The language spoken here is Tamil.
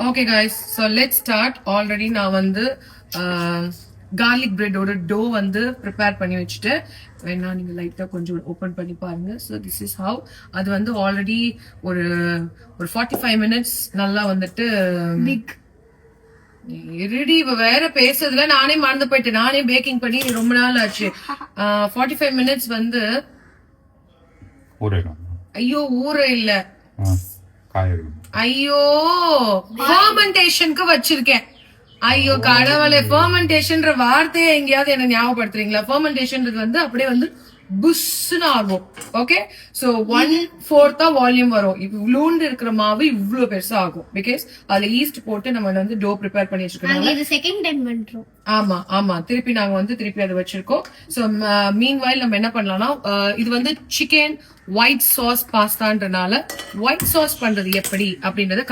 Okay guys, so let's start. Already நான் வந்து கார்லிக் பிரெட்டோட டோ வந்து ப்ரிப்பேர் பண்ணி வச்சுட்டு, வேணா நீங்க லைட்டா கொஞ்சம் ஓப்பன் பண்ணி பாருங்க. So this is how. அது வந்து ஆல்ரெடி ஒரு 45 மினிட்ஸ் நல்லா வந்துட்டு இருடி. இப்ப வேற பேசுறதுல நானே மறந்து போயிட்டேன். நானே பேக்கிங் பண்ணி ரொம்ப நாள் ஆச்சு. 45 மினிட்ஸ் வந்து ஐயோ ஊற இல்ல, ஐயோ ஃபெர்மெண்டேஷனுக்கு வச்சிருக்கேன். ஐயோ கடவுளே, ஃபெர்மெண்டேஷன்ற வார்த்தையை எங்கேயாவது என்ன ஞாபகப்படுத்துறீங்களா? ஃபெர்மெண்டேஷன்றது வந்து அப்படியே வந்து புஷ்னு ஆகும். ஓகே, சோ 1/4 வால்யூம் வரும். இவ்வளோண்டு இருக்கிற மாவு இவ்வளவு பெருசா ஆகும். பிகாஸ் அதுல ஈஸ்ட் போட்டு நம்ம வந்து டோ ப்ரிப்பேர் பண்ணி வச்சிருக்கோம். ஆமா ஆமா, திருப்பி நாங்க வந்து திருப்பி அதை வச்சிருக்கோம். சோ மீன் வைல் நம்ம என்ன பண்ணலாம்னா, இது வந்து சிக்கன் ஒயிட் சாஸ் பாஸ்தான்றனால ஒயிட் சாஸ் பண்றது எப்படி அப்படின்றத